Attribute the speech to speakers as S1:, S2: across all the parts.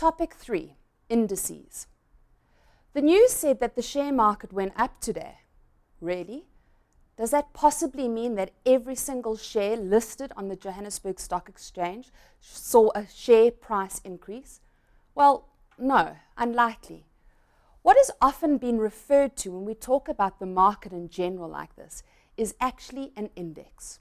S1: Topic 3, indices. The news said that the share market went up today. Really? Does that possibly mean that every single share listed on the Johannesburg Stock Exchange saw a share price increase? Well, no, unlikely. What is often been referred to when we talk about the market in general like this is actually an index.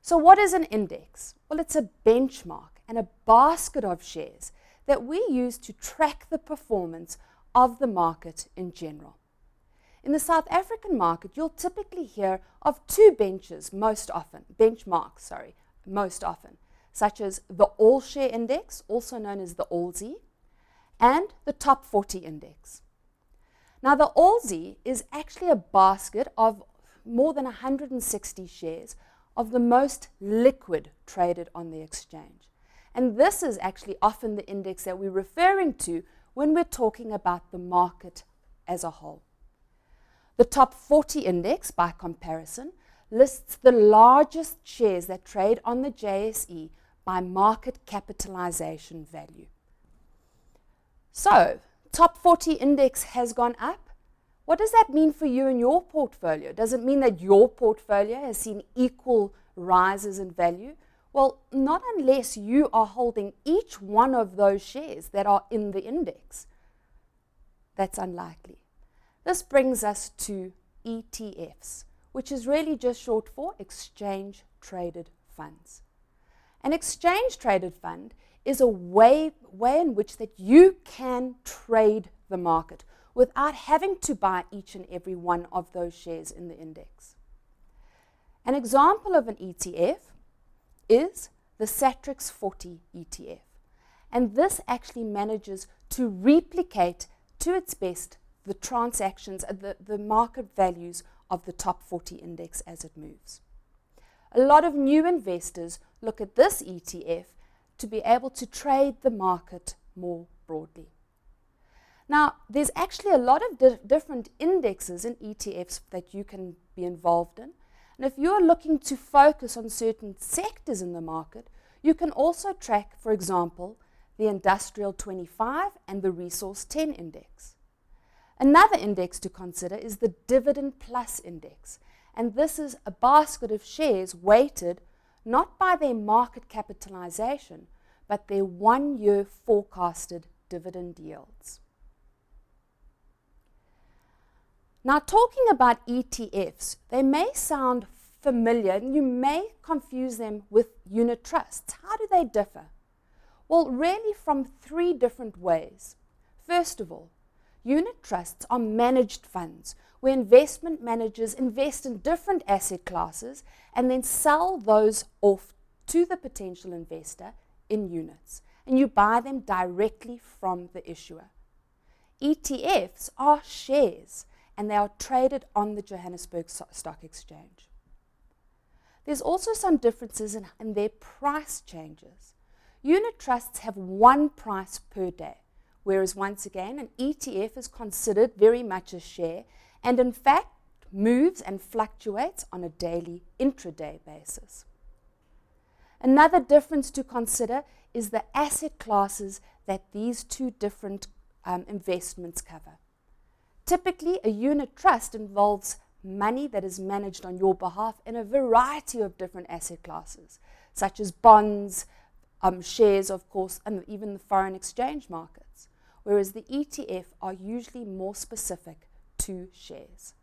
S1: So what is an index? Well, it's a benchmark and a basket of shares that we use to track the performance of the market in general. In the South African market, you'll typically hear of two benchmarks most often, such as the All Share Index, also known as the AllSy, and the Top 40 Index. Now, the AllSy is actually a basket of more than 160 shares of the most liquid traded on the exchange. And this is actually often the index that we're referring to when we're talking about the market as a whole. The Top 40 Index, by comparison, lists the largest shares that trade on the JSE by market capitalization value. So, Top 40 Index has gone up. What does that mean for you and your portfolio? Does it mean that your portfolio has seen equal rises in value? Well, not unless you are holding each one of those shares that are in the index. That's unlikely. This brings us to ETFs, which is really just short for Exchange Traded Funds. An Exchange Traded Fund is a way in which that you can trade the market without having to buy each and every one of those shares in the index. An example of an ETF is the Satrix 40 ETF, and this actually manages to replicate to its best the transactions, the market values of the Top 40 Index as it moves. A lot of new investors look at this ETF to be able to trade the market more broadly. Now, there's actually a lot of different indexes and ETFs that you can be involved in. And if you're looking to focus on certain sectors in the market, you can also track, for example, the Industrial 25 and the Resource 10 Index. Another index to consider is the Dividend Plus Index, and this is a basket of shares weighted not by their market capitalization, but their 1-year forecasted dividend yields. Now, talking about ETFs, they may sound familiar and you may confuse them with unit trusts. How do they differ? Well, really from 3 different ways. First of all, unit trusts are managed funds where investment managers invest in different asset classes and then sell those off to the potential investor in units, and you buy them directly from the issuer. ETFs are shares, and they are traded on the Johannesburg Stock Exchange. There's also some differences in their price changes. Unit trusts have one price per day, whereas once again, an ETF is considered very much a share and in fact moves and fluctuates on a daily, intraday basis. Another difference to consider is the asset classes that these 2 different investments cover. Typically, a unit trust involves money that is managed on your behalf in a variety of different asset classes, such as bonds, shares, of course, and even the foreign exchange markets, whereas the ETF are usually more specific to shares.